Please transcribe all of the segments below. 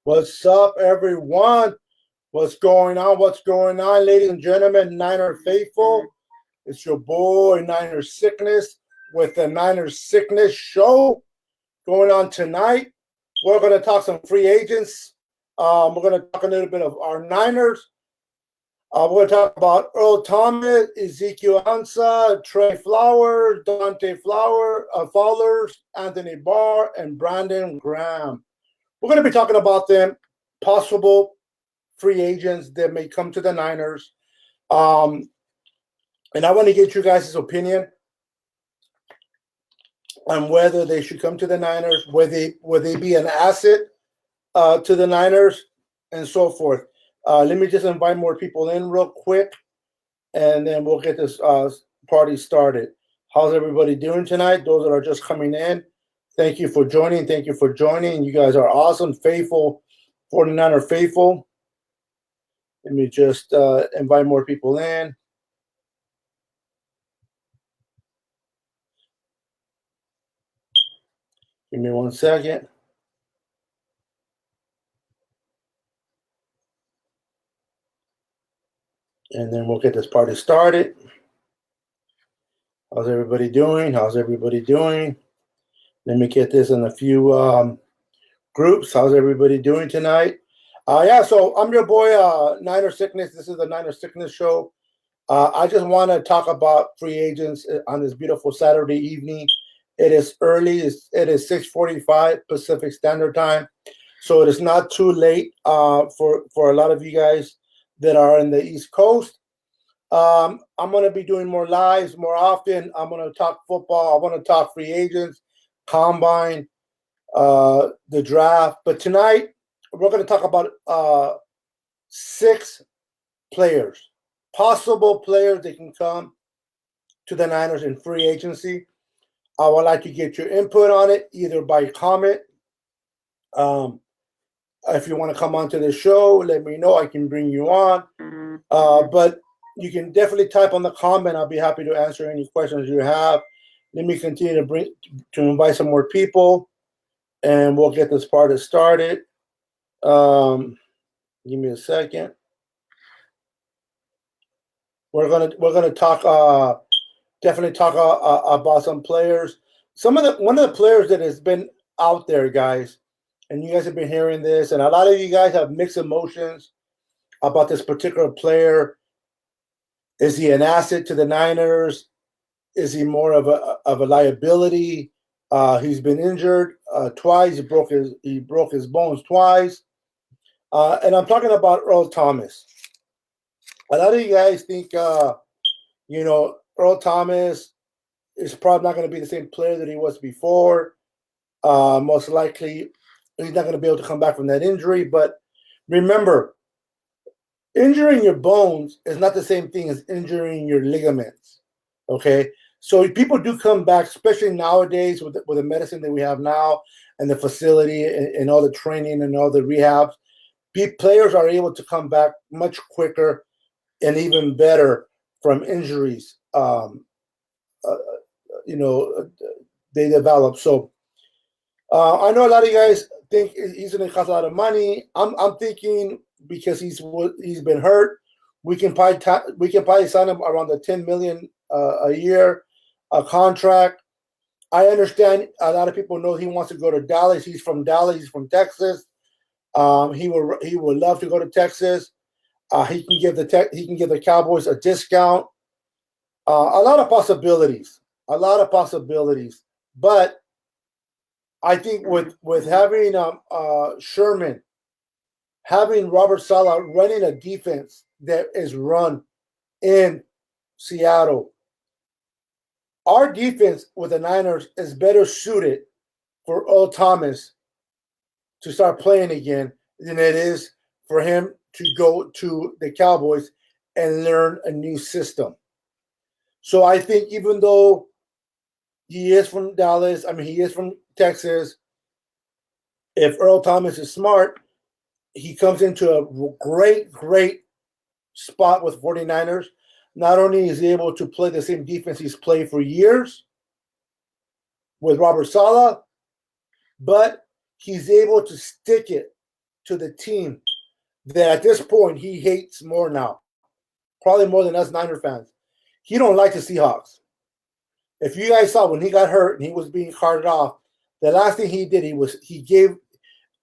What's up, everyone? What's going on? What's going on, ladies and gentlemen? Niner faithful, it's your boy Niner Sickness with the Niner Sickness Show going on tonight. We're going to talk some free agents. We're going to talk a little bit of our Niners. We're going to talk about Earl Thomas, Ezekiel Ansah, Trey Flowers, Dante Fowlers, Anthony Barr, and Brandon Graham. We're going to be talking about them, possible free agents that may come to the Niners. And I want to get you guys' opinion on whether they should come to the Niners, will they be an asset to the Niners, and so forth. Let me just invite more people in real quick, and then we'll get this party started. How's everybody doing tonight? Those that are just coming in, thank you for joining. Thank you for joining. You guys are awesome, faithful, 49er faithful. Let me just invite more people in. Give me 1 second. And then we'll get this party started. How's everybody doing? How's everybody doing? Let me get this in a few groups. How's everybody doing tonight? So I'm your boy, Niner Sickness. This is the Niner Sickness Show. I just want to talk about free agents on this beautiful Saturday evening. It is early. It is 6:45 Pacific Standard Time. So it is not too late for a lot of you guys that are in the East Coast. I'm going to be doing more lives more often. I'm going to talk football. I want to talk free agents, combine, the draft. But tonight, we're going to talk about 6 players, possible players that can come to the Niners in free agency. I would like to get your input on it, either by comment. If you want to come onto the show, let me know. I can bring you on. But you can definitely type on the comment. I'll be happy to answer any questions you have. Let me continue to invite some more people, and we'll get this party started. Give me a second. We're gonna talk. Definitely talk about some players. One of the players that has been out there, guys, and you guys have been hearing this, and a lot of you guys have mixed emotions about this particular player. Is he an asset to the Niners? Is he more of a liability? He's been injured twice. He broke his bones twice. And I'm talking about Earl Thomas. A lot of you guys think, Earl Thomas is probably not going to be the same player that he was before. Most likely, he's not going to be able to come back from that injury. But remember, injuring your bones is not the same thing as injuring your ligaments. Okay? So people do come back, especially nowadays with the medicine that we have now and the facility and all the training and all the rehabs. Players are able to come back much quicker and even better from injuries. They develop. So I know a lot of you guys think he's going to cost a lot of money. I'm thinking because he's been hurt, we can probably sign him around the $10 million a year contract. I understand a lot of people know he wants to go to Dallas. He's from Dallas. He's from Texas. He would love to go to Texas. He can give the Cowboys a discount. A lot of possibilities. But I think with having Sherman, having Robert Saleh running a defense that is run in Seattle, our defense with the Niners is better suited for Earl Thomas to start playing again than it is for him to go to the Cowboys and learn a new system. So I think even though he is from Dallas, he is from Texas, if Earl Thomas is smart, he comes into a great spot with 49ers. Not only is he able to play the same defense he's played for years with Robert Saleh, but he's able to stick it to the team that at this point he hates more now, probably more than us Niner fans. He don't like the Seahawks. If you guys saw when he got hurt and he was being carted off, the last thing he did, he gave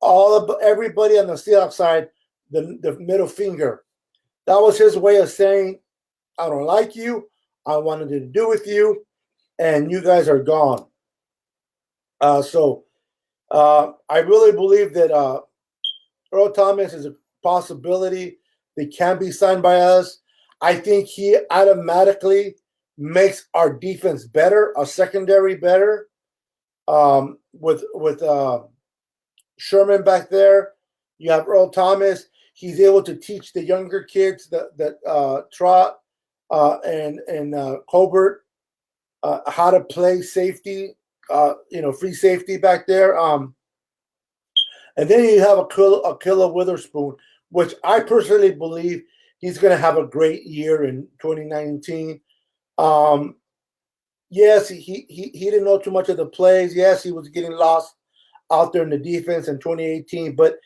everybody on the Seahawks side the middle finger. That was his way of saying, I don't like you, I wanted to do with you, and you guys are gone. So I really believe that Earl Thomas is a possibility that can be signed by us. I think he automatically makes our defense better, our secondary better. With Sherman back there, you have Earl Thomas. He's able to teach the younger kids that Trot and Colbert how to play safety, free safety back there. And then you have Ahkello Witherspoon, which I personally believe he's going to have a great year in 2019. Yes, he didn't know too much of the plays. Yes, he was getting lost out there in the defense in 2018. But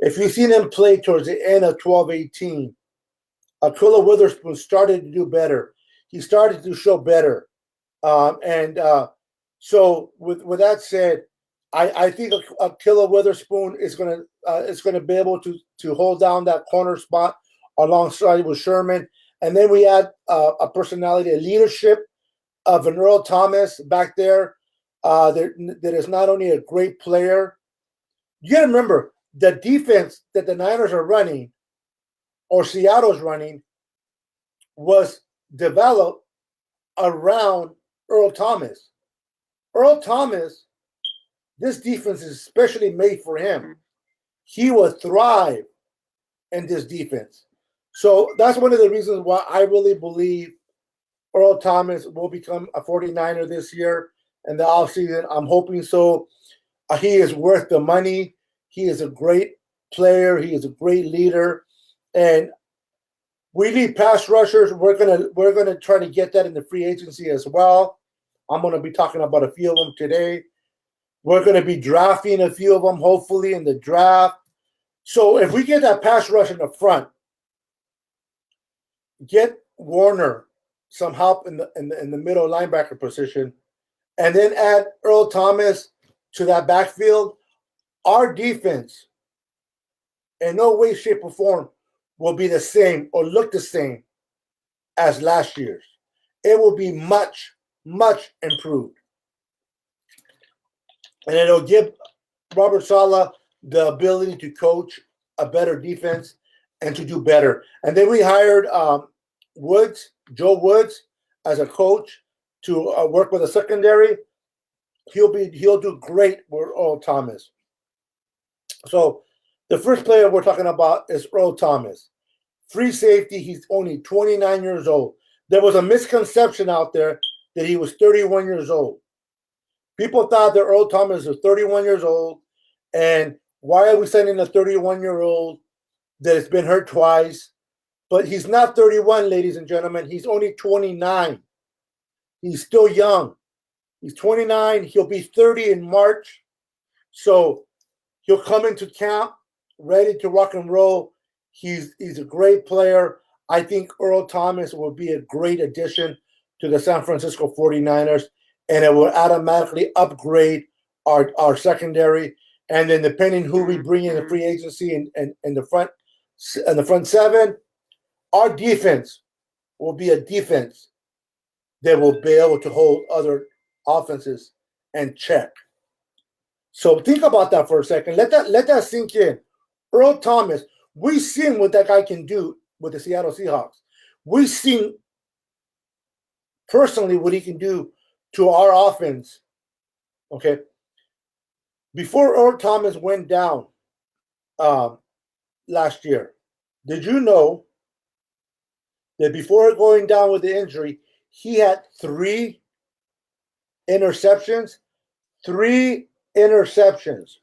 if you've seen him play towards the end of 12-18, Ahkello Witherspoon started to do better. He started to show better. So with that said, I think Ahkello Witherspoon is gonna be able to hold down that corner spot alongside with Sherman, and then we add a personality, a leadership of an Earl Thomas back there that is not only a great player. You got to remember the defense that the Niners are running or Seattle's running was developed around Earl Thomas. Earl Thomas, this defense is especially made for him. He will thrive in this defense. So that's one of the reasons why I really believe Earl Thomas will become a 49er this year in the offseason. I'm hoping so. He is worth the money. He is a great player. He is a great leader. And we need pass rushers. We're gonna try to get that in the free agency as well. I'm gonna be talking about a few of them today. We're gonna be drafting a few of them, hopefully, in the draft. So if we get that pass rush in the front, get Warner some help in the middle linebacker position, and then add Earl Thomas to that backfield, our defense in no way, shape, or form will be the same or look the same as last year's. It will be much, much improved. And it'll give Robert Saleh the ability to coach a better defense and to do better. And then we hired Joe Woods, as a coach to work with a secondary. He'll do great with Earl Thomas. So the first player we're talking about is Earl Thomas. Free safety, he's only 29 years old. There was a misconception out there that he was 31 years old. People thought that Earl Thomas was 31 years old, and why are we sending a 31-year-old that has been hurt twice? But he's not 31, ladies and gentlemen. He's only 29. He's still young. He's 29. He'll be 30 in March. So he'll come into camp ready to rock and roll. He's a great player. I think Earl Thomas will be a great addition to the San Francisco 49ers, and it will automatically upgrade our secondary. And then depending who we bring in the free agency and in the front seven, our defense will be a defense that will be able to hold other offenses in check. So think about that for a second. Let that sink in. Earl Thomas, we've seen what that guy can do with the Seattle Seahawks. We've seen personally what he can do to our offense. Okay. Before Earl Thomas went down last year, did you know that before going down with the injury, he had 3 interceptions? 3 interceptions.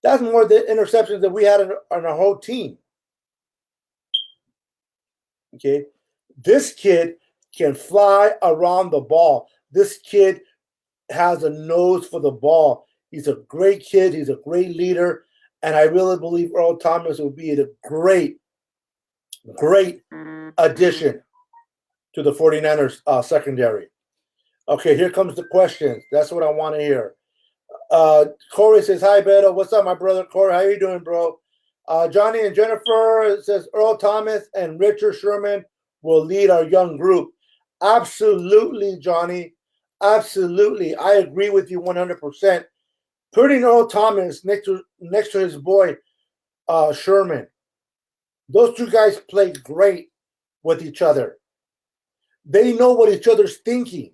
That's more the interceptions that we had on our whole team. Okay. This kid can fly around the ball. This kid has a nose for the ball. He's a great kid. He's a great leader. And I really believe Earl Thomas will be a great addition to the 49ers secondary. Okay, here comes the questions. That's what I want to hear. Corey says, hi, Beto. What's up, my brother? Corey, how you doing, bro? Johnny and Jennifer says, Earl Thomas and Richard Sherman will lead our young group. Absolutely, Johnny. Absolutely. I agree with you 100%. Putting Earl Thomas next to his boy, Sherman. Those 2 guys play great with each other. They know what each other's thinking.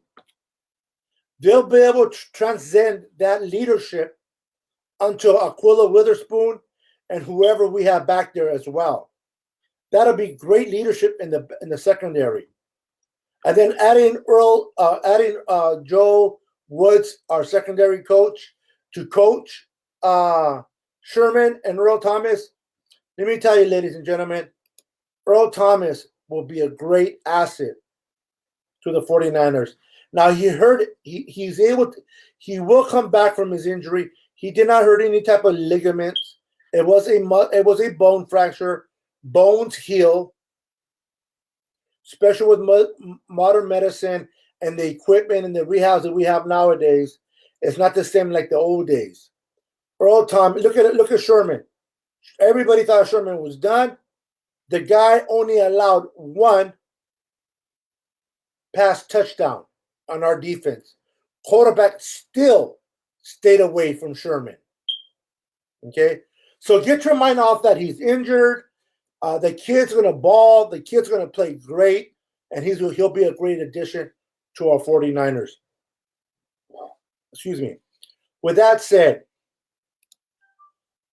They'll be able to transcend that leadership onto Aquila Witherspoon and whoever we have back there as well. That'll be great leadership in the secondary. And then adding Joe Woods, our secondary coach, to coach Sherman and Earl Thomas. Let me tell you, ladies and gentlemen, Earl Thomas will be a great asset to the 49ers. Now, he will come back from his injury. He did not hurt any type of ligaments. It was a bone fracture. Bones heal, especially with modern medicine and the equipment and the rehabs that we have nowadays. It's not the same like the old days. Earl Thomas, look at Sherman. Everybody thought Sherman was done. The guy only allowed 1 pass touchdown on our defense. Quarterback still stayed away from Sherman. Okay? So get your mind off that he's injured. The kid's going to ball. The kid's going to play great. And he'll be a great addition to our 49ers. Excuse me. With that said,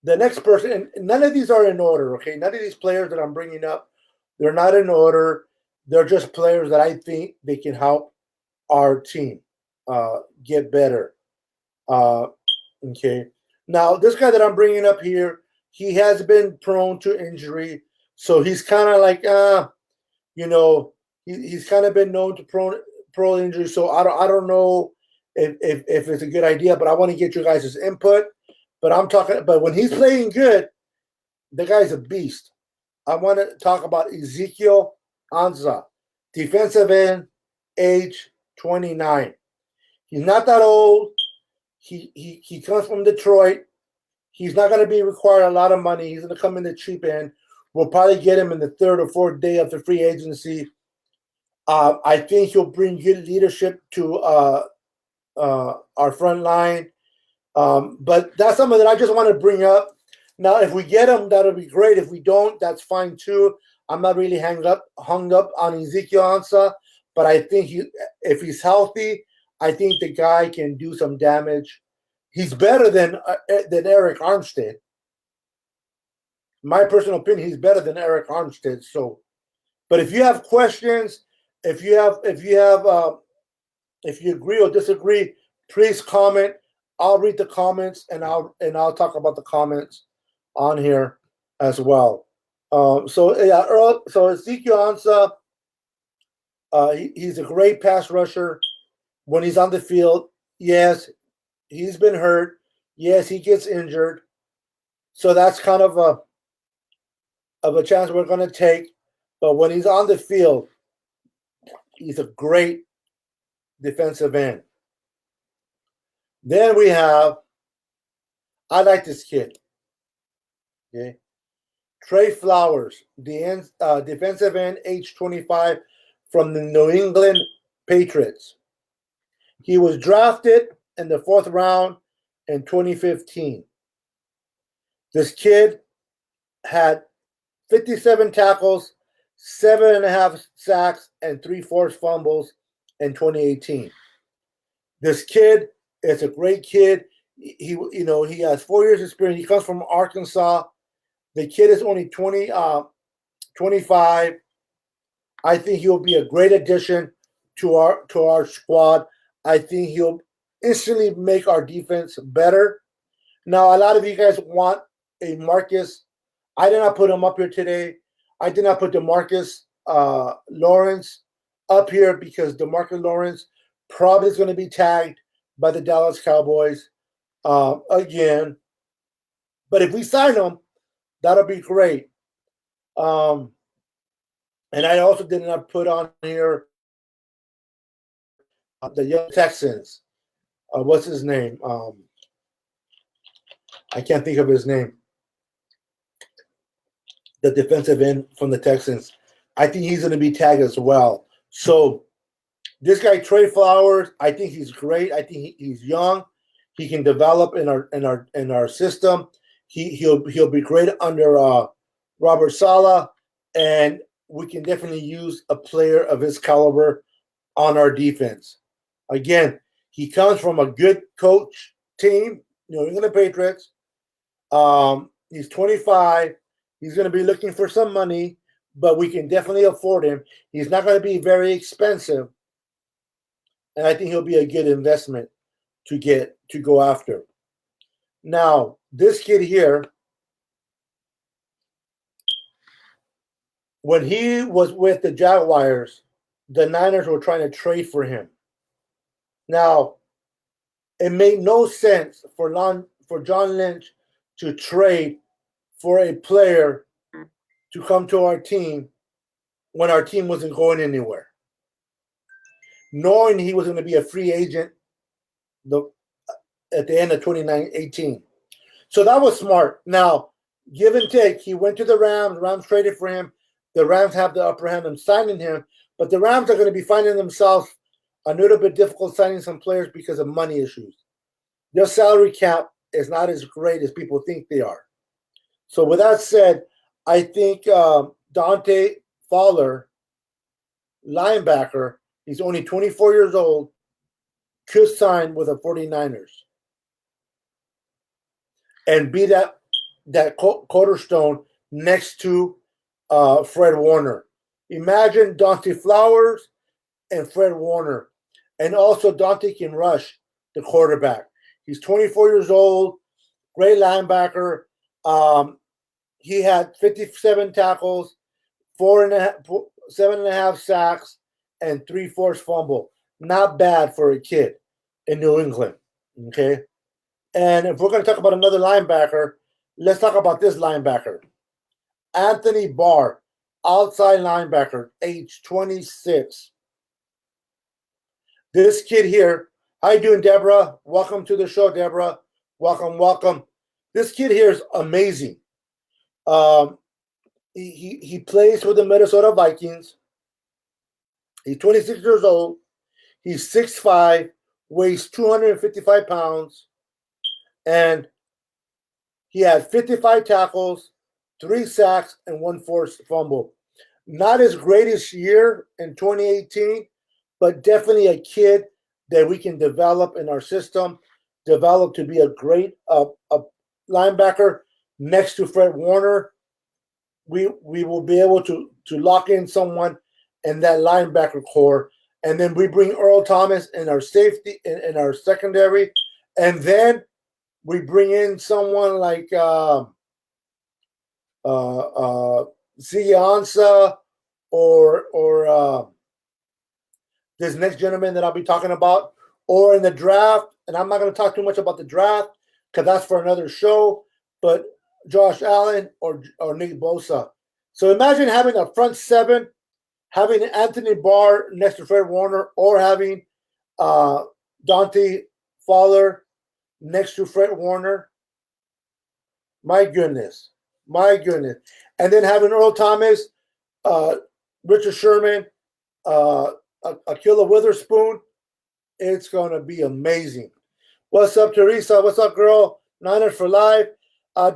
the next person, and none of these are in order, okay? None of these players that I'm bringing up, they're not in order. They're just players that I think they can help our team get better. Okay. Now, this guy that I'm bringing up here, he has been prone to injury. So he's kind of like, he's kind of been known to prone injury. So I don't know if it's a good idea, but I want to get you guys' input. But when he's playing good, the guy's a beast. I want to talk about Ezekiel Ansah, defensive end, age 29. He's not that old. He comes from Detroit. He's not going to be required a lot of money. He's going to come in the cheap end. We'll probably get him in the 3rd or 4th day of the free agency. I think he'll bring good leadership to our front line. But that's something that I just want to bring up. Now, if we get him, that'll be great. If we don't, that's fine too. I'm not really hung up on Ezekiel Ansah, but I think if he's healthy, I think the guy can do some damage. He's better than Arik Armstead. My personal opinion, he's better than Arik Armstead. So, but if you have questions, if you agree or disagree, please comment. I'll read the comments and I'll talk about the comments on here as well. So Ezekiel Ansah, he's a great pass rusher when he's on the field. Yes, he's been hurt. Yes, he gets injured. So that's kind of a chance we're going to take. But when he's on the field, he's a great defensive end. Then we have, I like this kid. Okay, Trey Flowers, the defensive end, age 25, from the New England Patriots. He was drafted in the 4th round in 2015. This kid had 57 tackles, 7.5 sacks, and 3 forced fumbles in 2018. This kid is a great kid. He has 4 years experience. He comes from Arkansas. The kid is only 25. I think he'll be a great addition to our squad. I think he'll instantly make our defense better. Now, a lot of you guys want a Marcus. I did not put him up here today. I did not put DeMarcus Lawrence up here because DeMarcus Lawrence probably is going to be tagged by the Dallas Cowboys again. But if we sign him, that'll be great. And I also did not put on here the young Texans. What's his name? I can't think of his name. The defensive end from the Texans. I think he's going to be tagged as well. So this guy Trey Flowers, I think he's great. I think he's young. He can develop in our system. He'll be great under Robert Saleh, and we can definitely use a player of his caliber on our defense. Again, he comes from a good coach team, New England Patriots. He's 25. He's going to be looking for some money, but we can definitely afford him. He's not going to be very expensive, and I think he'll be a good investment to go after. Now, this kid here, when he was with the Jaguars, the Niners were trying to trade for him. Now, it made no sense for John Lynch to trade for a player to come to our team when our team wasn't going anywhere, knowing he was going to be a free agent at the end of 2018. So that was smart. Now, give and take, he went to the Rams. The Rams traded for him. The Rams have the upper hand in signing him, but the Rams are going to be finding themselves a little bit difficult signing some players because of money issues. Their salary cap is not as great as people think they are. So with that said, I think Dante Fowler, linebacker, he's only 24 years old, could sign with the 49ers and be that cornerstone next to Fred Warner. Imagine Dante Flowers and Fred Warner. And also Dante can rush the quarterback. He's 24 years old, great linebacker. He had 57 tackles, 7.5 sacks, and 3 forced fumble. Not bad for a kid in New England. Okay. And if we're going to talk about another linebacker, let's talk about this linebacker. Anthony Barr, outside linebacker, age 26. This kid here, how you doing, Deborah? Welcome to the show, Deborah. Welcome. This kid here is amazing. He plays for the Minnesota Vikings. He's 26 years old. He's 6'5", weighs 255 pounds, and he had 55 tackles, 3 sacks, and 1 forced fumble. Not his greatest year in 2018, but definitely a kid that we can develop in our system, develop to be a great a linebacker next to Fred Warner. We will be able to lock in someone in that linebacker core. And then we bring Earl Thomas in our safety, in our secondary. And then we bring in someone like Ziansa or this next gentleman that I'll be talking about, or in the draft. And I'm not going to talk too much about the draft because that's for another show, but Josh Allen or Nick Bosa. So imagine having a front seven, having Anthony Barr next to Fred Warner, or having Dante Fowler next to Fred Warner. My goodness. And then having Earl Thomas, Richard Sherman, Akilla Witherspoon. It's going to be amazing. What's up, Teresa? What's up, girl? Niners for life.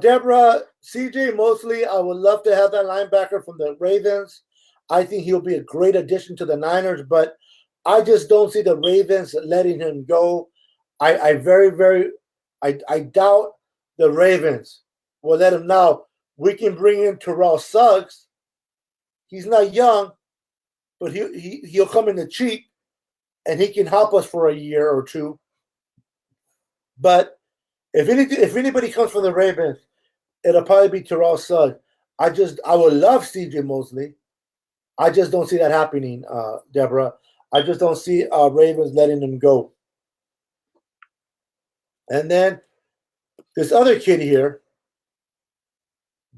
Deborah, CJ Mosley, I would love to have that linebacker from the Ravens. I think he'll be a great addition to the Niners, but I just don't see the Ravens letting him go. I doubt the Ravens will let him. Now, we can bring in Terrell Suggs. He's not young, but he'll come in the cheap, and he can help us for a year or two. But if anybody comes from the Ravens, it'll probably be Terrell Suggs. I would love CJ Mosley. I just don't see that happening, Deborah. I just don't see Ravens letting him go. And then this other kid here,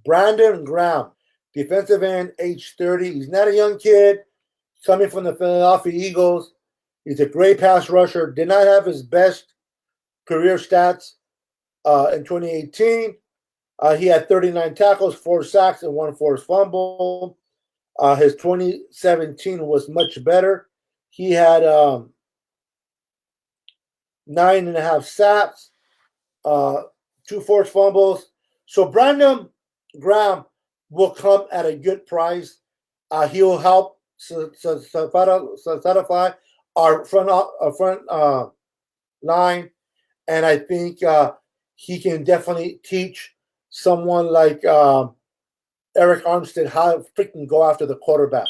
Brandon Graham, defensive end, age 30. He's not a young kid, coming from the Philadelphia Eagles. He's a great pass rusher. Did not have his best career stats in 2018. He had 39 tackles, 4 sacks, and 1 forced fumble. His 2017 was much better. He had 9.5 sacks, 2 forced fumbles. So Brandon Graham will come at a good price. He will help solidify our front line, and I think he can definitely teach someone like Eric Armstead how to freaking go after the quarterback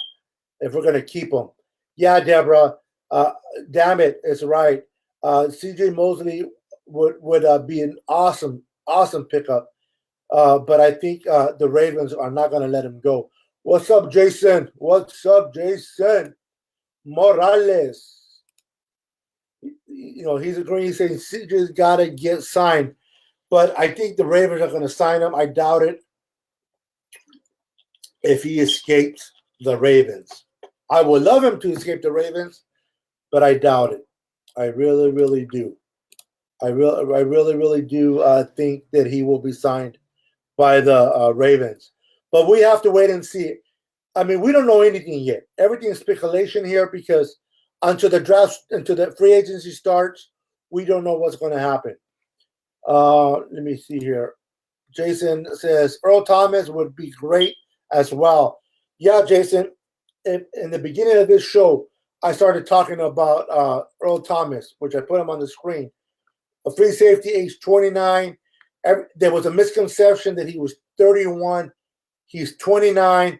if we're going to keep him. Yeah, Deborah, damn it, it's right. CJ Mosley would be an awesome pickup, but I think the Ravens are not going to let him go. What's up, Jason? What's up, Jason Morales? You know, he's agreeing, saying CJ's got to get signed, but I think the Ravens are going to sign him. I doubt it if he escapes the Ravens. I would love him to escape the Ravens, but I doubt it. I really, really do. I really do think that he will be signed by the Ravens. But we have to wait and see. I mean, we don't know anything yet. Everything is speculation here because until the draft, until the free agency starts, we don't know what's going to happen. Let me see here. Jason says Earl Thomas would be great as well. Yeah, Jason, in the beginning of this show, I started talking about Earl Thomas, which I put him on the screen. A free safety, age 29. There was a misconception that he was 31. He's 29.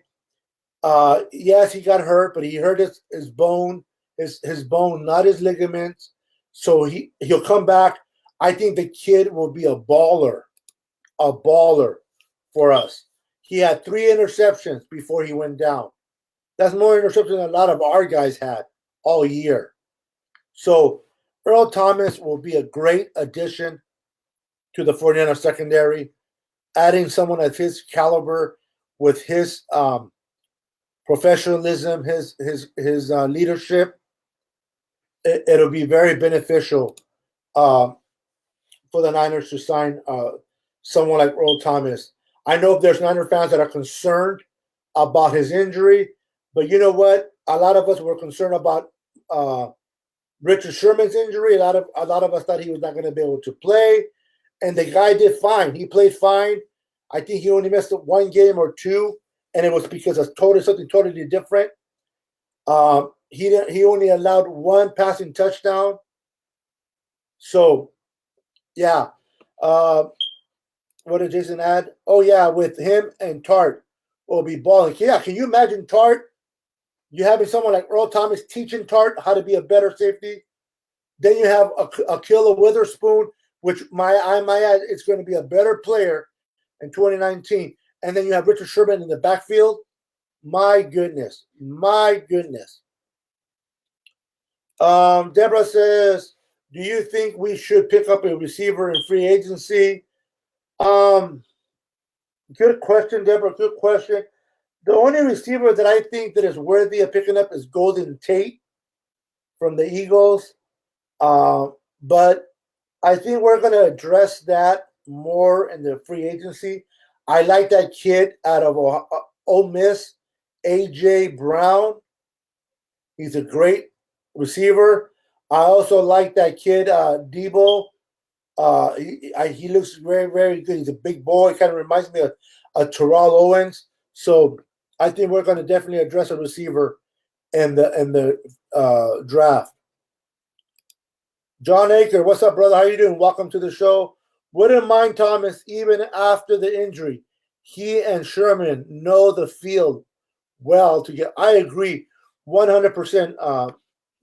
Yes, he got hurt, but he hurt his bone, his bone, not his ligaments. So he'll come back. I think the kid will be a baller for us. He had 3 interceptions before he went down. That's more interceptions than a lot of our guys had all year. So Earl Thomas will be a great addition to the 49ers secondary. Adding someone of his caliber with his professionalism, his leadership, it'll be very beneficial for the Niners to sign someone like Earl Thomas. I know there's Niner fans that are concerned about his injury, but you know what? A lot of us were concerned about Richard Sherman's injury. A lot of us thought he was not going to be able to play, and the guy did fine. He played fine. I think he only missed 1 game or 2, and it was because of something totally different. He only allowed 1 passing touchdown. So, yeah. What did Jason add? Oh, yeah, with him and Tart will be balling. Yeah, can you imagine Tart? You having someone like Earl Thomas teaching Tart how to be a better safety. Then you have Ahkello Witherspoon, which my add, it's going to be a better player in 2019. And then you have Richard Sherman in the backfield. My goodness. Deborah says, do you think we should pick up a receiver in free agency? Good question, Deborah. Good question. The only receiver that I think that is worthy of picking up is Golden Tate from the Eagles. But I think we're going to address that more in the free agency. I like that kid out of Ole Miss, A.J. Brown. He's a great receiver. I also like that kid, Debo He looks very, very good. He's a big boy. Kind of reminds me of Terrell Owens. So I think we're going to definitely address a receiver in the draft. John Aker, what's up, brother? How you doing? Welcome to the show. Wouldn't mind Thomas even after the injury. He and Sherman know the field well to get. I agree, 100%,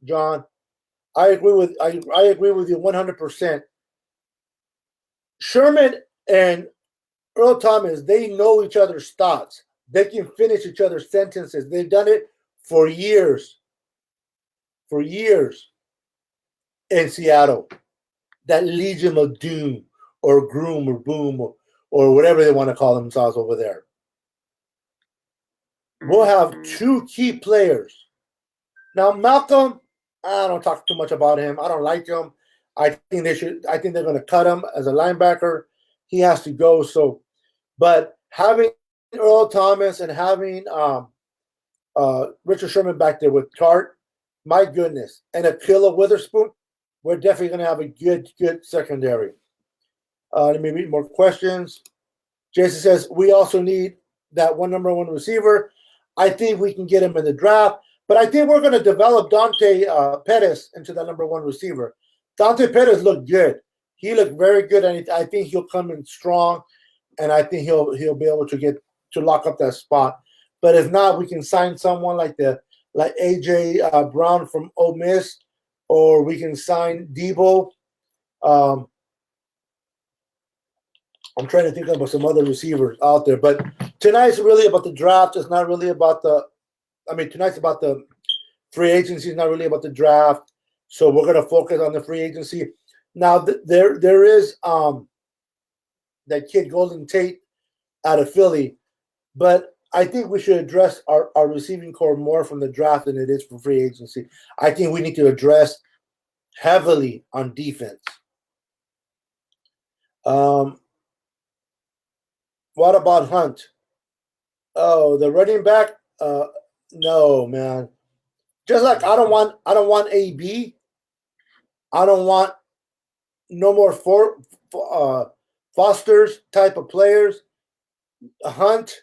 John. I agree with you 100%. Sherman and Earl Thomas, they know each other's thoughts. They can finish each other's sentences. They've done it for years. For years in Seattle. That Legion of Doom or Groom or Boom or whatever they want to call themselves over there. We'll have two key players. Now, Malcolm, I don't talk too much about him. I don't like him. I think they're going to cut him as a linebacker. He has to go. So, but having Earl Thomas and having Richard Sherman back there with Tart, my goodness, and Akilla Witherspoon, we're definitely going to have a good secondary. Let me read more questions. Jason says, we also need that number one receiver. I think we can get him in the draft, but I think we're going to develop Dante Pettis into the number one receiver. Dante Pettis looked good. He looked very good, and I think he'll come in strong, and I think he'll be able to lock up that spot. But if not, we can sign someone like AJ Brown from Ole Miss, or we can sign Debo. I'm trying to think about some other receivers out there, but tonight's really about the draft. It's not really about tonight's about the free agency. It's not really about the draft. So we're going to focus on the free agency. Now, there is that kid Golden Tate out of Philly, but I think we should address our receiving core more from the draft than it is from free agency. I think we need to address heavily on defense. What about Hunt? Oh, the running back? No, man. Just like I don't want AB. I don't want no more Foster's type of players. Hunt,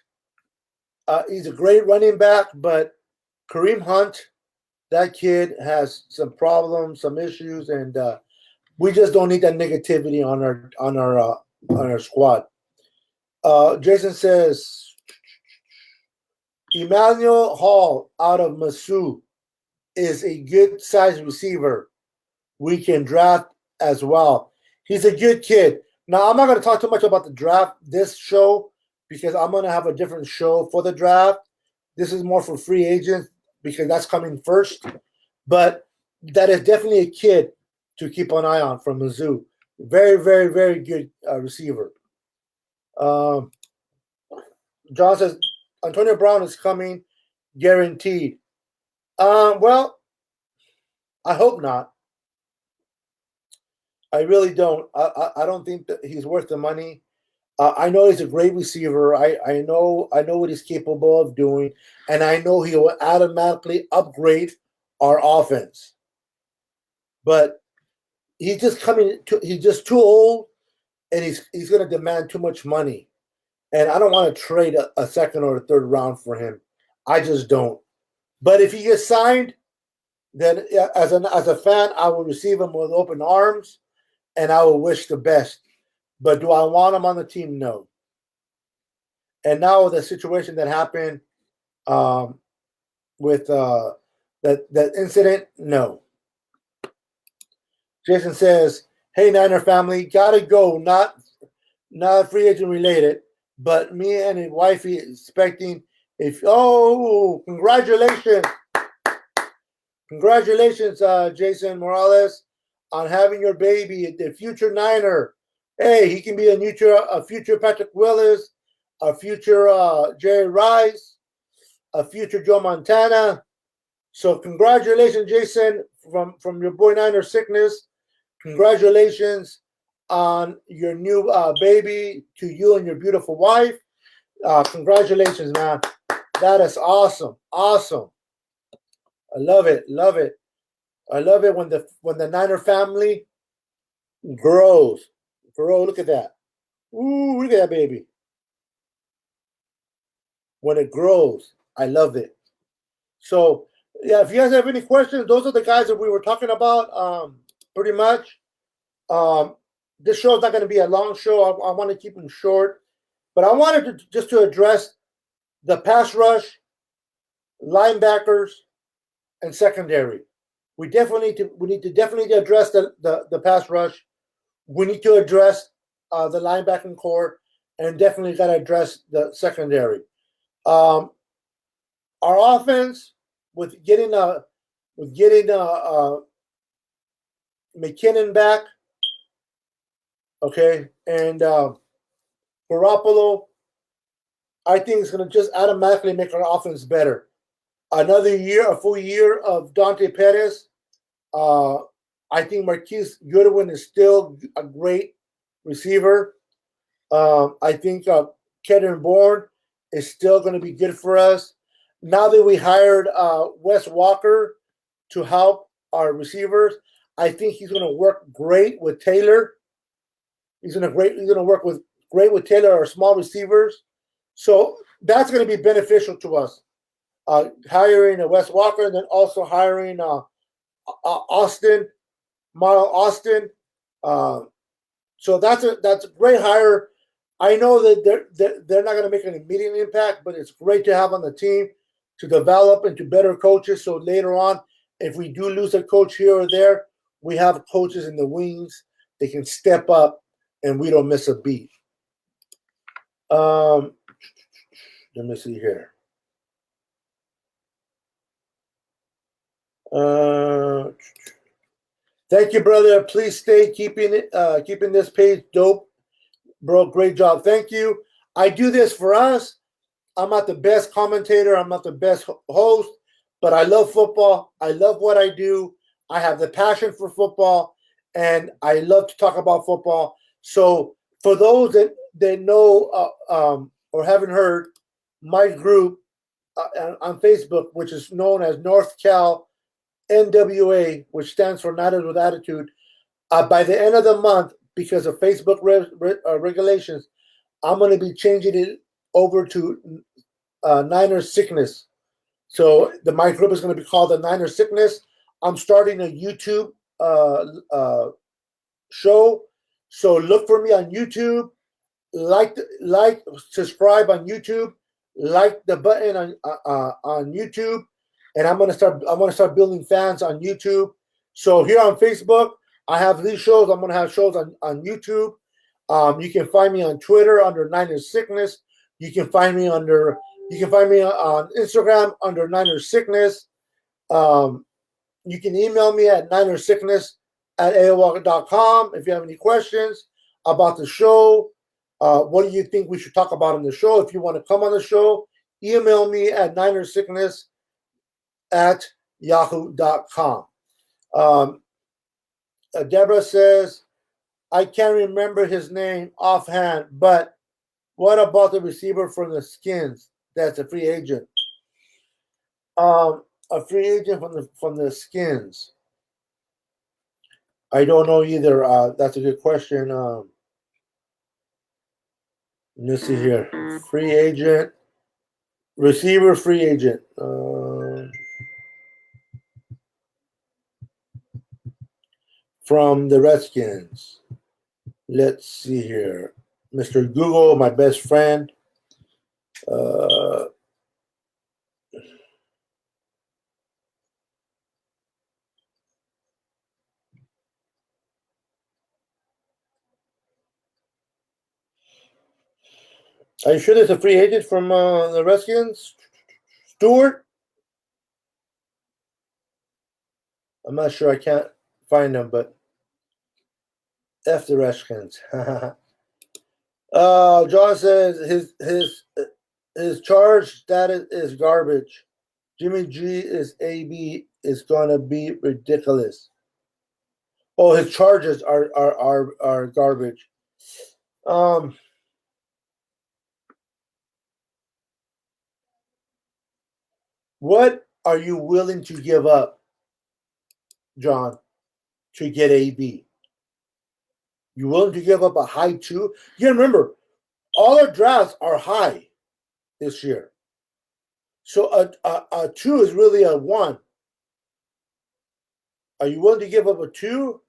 he's a great running back, but Kareem Hunt, that kid has some problems, some issues, and we just don't need that negativity on our squad. Jason says, Emmanuel Hall out of Mizzou is a good size receiver. We can draft as well. He's a good kid. Now, I'm not going to talk too much about the draft this show because I'm going to have a different show for the draft. This is more for free agents because that's coming first. But that is definitely a kid to keep an eye on from Mizzou. Very, very, very good receiver. John says, Antonio Brown is coming, guaranteed. Well, I hope not. I really don't. I don't think that he's worth the money. I know he's a great receiver. I know what he's capable of doing, and I know he will automatically upgrade our offense. But he's just he's just too old, and he's going to demand too much money. And I don't want to trade a second or a third round for him. I just don't. But if he gets signed, then as a fan, I will receive him with open arms, and I will wish the best. But do I want him on the team? No. And now the situation that happened with that incident, no. Jason says, "Hey Niner family, gotta go. Not free agent related, but me and his wifey expecting. Congratulations, Jason Morales, on having your baby, the future Niner. Hey, he can be a future Patrick Willis, a future Jerry Rice, a future Joe Montana. So congratulations, Jason, from your boy Niner Sickness. Congratulations on your new baby to you and your beautiful wife. Congratulations, man. That is awesome. Awesome. I love it. Love it. I love it when the Niner family grows. Perot, look at that. Ooh, look at that baby. When it grows, I love it. So, yeah, if you guys have any questions, those are the guys that we were talking about, pretty much. This show is not going to be a long show. I want to keep them short. But I wanted to just to address the pass rush, linebackers, and secondary. We need to definitely address the pass rush. We need to address the linebacking core, and definitely got to address the secondary. Our offense with getting McKinnon back, okay, and Garoppolo, I think it's going to just automatically make our offense better. Another year, a full year of Dante Pettis. I think Marquise Goodwin is still a great receiver. I think Kendrick Bourne is still going to be good for us. Now that we hired Wes Walker to help our receivers, I think he's going to work great with Taylor. He's going to work great with Taylor, our small receivers. So that's going to be beneficial to us. Hiring a Wes Walker, and then also hiring Marl Austin. So that's a great hire. I know that they're not going to make an immediate impact, but it's great to have on the team to develop into better coaches. So later on, if we do lose a coach here or there, we have coaches in the wings. They can step up, and we don't miss a beat. Let me see here. Thank you, brother. Please stay keeping this page dope, bro. Great job. Thank you. I do this for us. I'm not the best commentator. I'm not the best host, but I love football. I love what I do. I have the passion for football, and I love to talk about football. So for those that know or haven't heard, my group on Facebook, which is known as North Cal NWA, which stands for Niners with Attitude, by the end of the month, because of Facebook regulations, I'm going to be changing it over to Niners Sickness. So my group is going to be called the Niners Sickness. I'm starting a YouTube show. So look for me on YouTube. Like, subscribe on YouTube. Like the button on YouTube. And I'm gonna start building fans on YouTube. So here on Facebook, I have these shows. I'm gonna have shows on YouTube. You can find me on Twitter under Niners Sickness. You can find me on Instagram under Niners Sickness. You can email me at ninersickness@aol.com if you have any questions about the show. What do you think we should talk about on the show? If you want to come on the show, email me at ninersickness@yahoo.com. Deborah says, I can't remember his name offhand, but what about the receiver from the Skins? That's a free agent. A free agent from the Skins. I don't know either. That's a good question. Let's see here. Free agent. Receiver, free agent. From the Redskins. Let's see here. Mr. Google, my best friend. Are you sure there's a free agent from the Redskins? Stewart? I'm not sure. I can't find him, but F the Redskins. John says his charge status is garbage. Jimmy G is AB is gonna be ridiculous. Oh, his charges are garbage. What are you willing to give up, John, to get AB? You willing to give up a high 2? You remember, all our drafts are high this year. So a 2 is really a 1. Are you willing to give up a 2?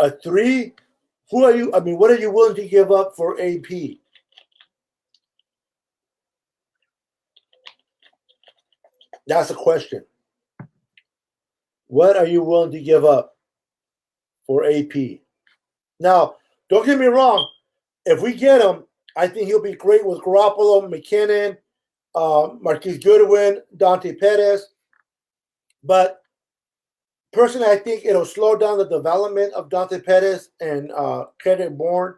A 3? Who are you? I mean, what are you willing to give up for AP? That's the question. What are you willing to give up for AP? Now, don't get me wrong. If we get him, I think he'll be great with Garoppolo, McKinnon, Marquise Goodwin, Dante Pettis. But personally, I think it'll slow down the development of Dante Pettis and Kendrick Bourne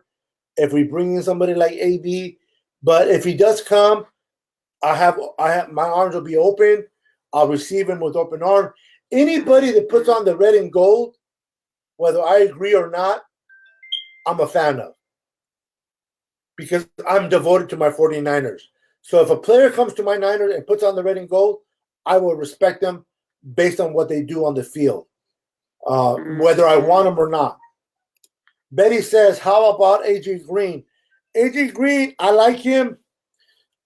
if we bring in somebody like AB. But if he does come, I have my arms will be open. I'll receive him with open arms. Anybody that puts on the red and gold, whether I agree or not, I'm a fan of. Because I'm devoted to my 49ers. So if a player comes to my Niners and puts on the red and gold, I will respect them based on what they do on the field, whether I want them or not. Betty says, how about AJ Green? AJ Green, I like him.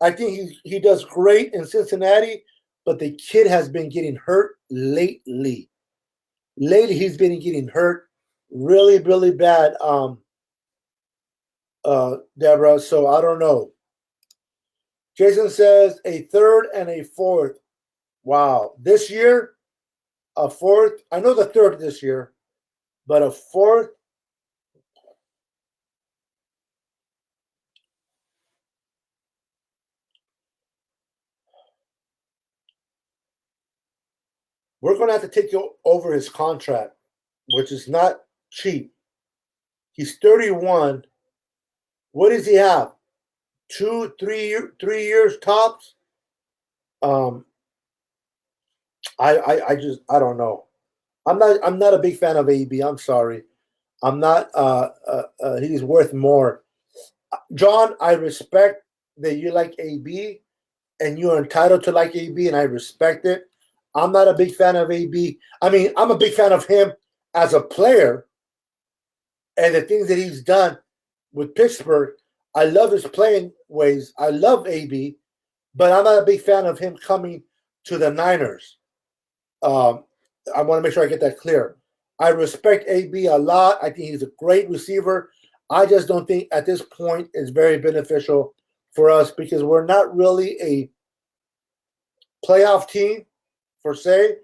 I think he does great in Cincinnati, but the kid has been getting hurt lately. Lately, he's been getting hurt really, really bad, Deborah. So I don't know. Jason says a 3rd and a 4th. Wow. This year, a 4th. I know the 3rd this year, but a 4th. We're going to have to take over his contract, which is not cheap. He's 31. What does he have? 2, 3 years tops? I don't know. I'm not a big fan of AB. I'm sorry. I'm not. He's worth more. John, I respect that you like AB, and you're entitled to like AB, and I respect it. I'm not a big fan of AB. I mean, I'm a big fan of him as a player and the things that he's done with Pittsburgh. I love his playing ways. I love AB, but I'm not a big fan of him coming to the Niners. I want to make sure I get that clear. I respect AB a lot. I think he's a great receiver. I just don't think at this point it's very beneficial for us because we're not really a playoff team per se.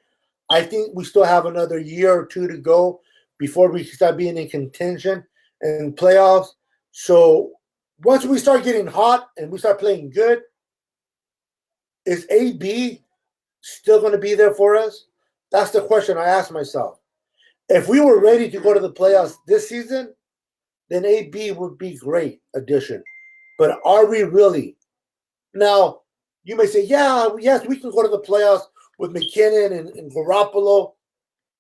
I think we still have another year or 2 to go before we start being in contention and playoffs. So once we start getting hot and we start playing good, is AB still going to be there for us? That's the question I ask myself. If we were ready to go to the playoffs this season, then AB would be great addition. But are we really? Now, you may say, yes, we can go to the playoffs with McKinnon and Garoppolo,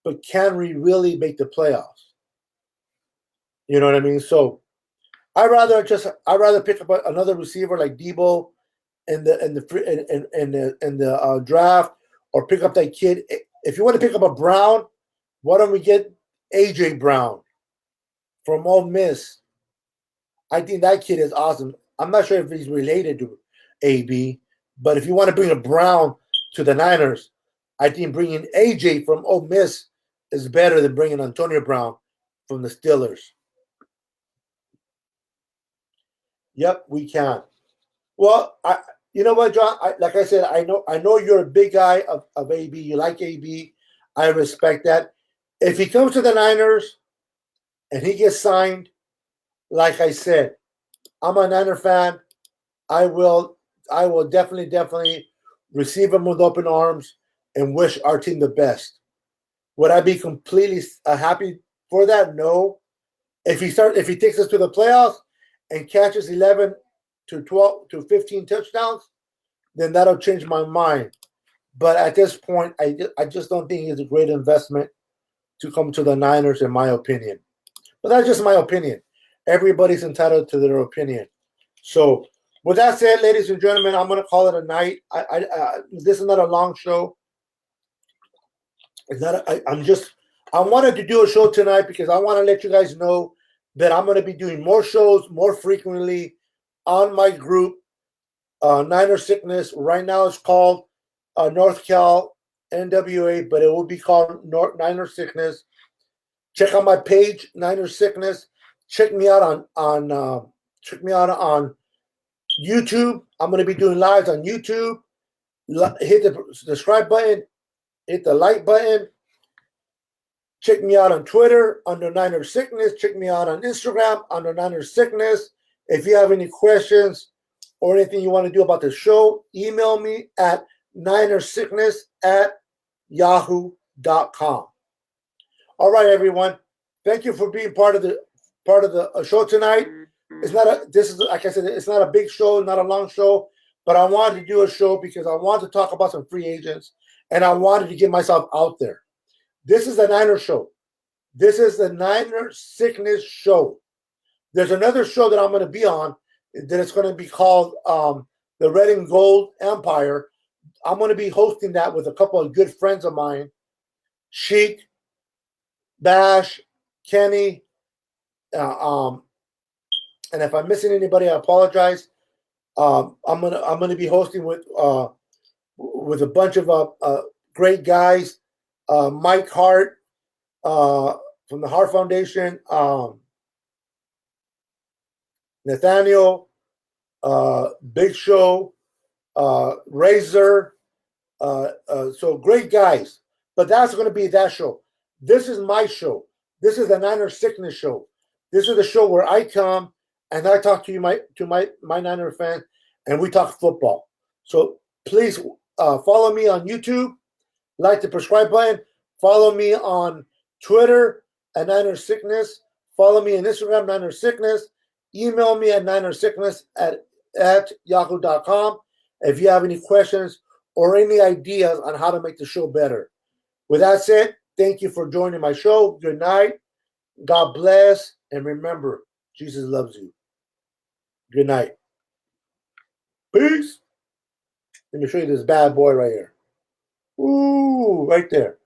but can we really make the playoffs? You know what I mean? So I'd rather pick up another receiver like Debo in the draft, or pick up that kid. If you want to pick up a Brown, why don't we get AJ Brown from Ole Miss? I think that kid is awesome. I'm not sure if he's related to AB, but if you want to bring a Brown to the Niners, I think bringing AJ from Ole Miss is better than bringing Antonio Brown from the Steelers. Yep, we can. Well, you know what, John? Like I said, I know you're a big guy of AB. You like AB. I respect that. If he comes to the Niners and he gets signed, like I said, I'm a Niner fan. I will definitely receive him with open arms and wish our team the best. Would I be completely happy for that? No. If he takes us to the playoffs and catches 11 to 12 to 15 touchdowns, then that'll change my mind. But at this point, I just don't think it's a great investment to come to the Niners, in my opinion. But that's just my opinion. Everybody's entitled to their opinion. So with that said, ladies and gentlemen, I'm going to call it a night. This is not a long show. It's not. I wanted to do a show tonight because I want to let you guys know that I'm going to be doing more shows more frequently on my group, Niner Sickness. Right now it's called North Cal NWA, but it will be called Niner Sickness. Check out my page, Niner Sickness. Check me out on YouTube. I'm going to be doing lives on YouTube. Hit the subscribe button. Hit the like button. Check me out on Twitter under Niner Sickness. Check me out on Instagram under Niner Sickness. If you have any questions or anything you want to do about the show, email me at ninersickness@yahoo.com. All right, everyone. Thank you for being part of the show tonight. It's not like I said, it's not a big show, not a long show, but I wanted to do a show because I wanted to talk about some free agents and I wanted to get myself out there. This is the Niner Show. This is the Niner Sickness Show. There's another show that I'm going to be on that it's going to be called the Red and Gold Empire. I'm going to be hosting that with a couple of good friends of mine, Sheik, Bash, Kenny, and if I'm missing anybody, I apologize. I'm gonna be hosting with a bunch of great guys. Mike Hart from the Hart Foundation, Nathaniel, Big Show, Razor. So great guys. But that's going to be that show. This is my show. This is the Niner Sickness Show. This is the show where I come and I talk to you, my Niner fans, and we talk football. So please follow me on YouTube. Like the subscribe button. Follow me on Twitter at Niner Sickness. Follow me on Instagram, Niner Sickness. Email me at ninersickness@yahoo.com if you have any questions or any ideas on how to make the show better. With that said, thank you for joining my show. Good night. God bless. And remember, Jesus loves you. Good night. Peace. Let me show you this bad boy right here. Ooh, right there.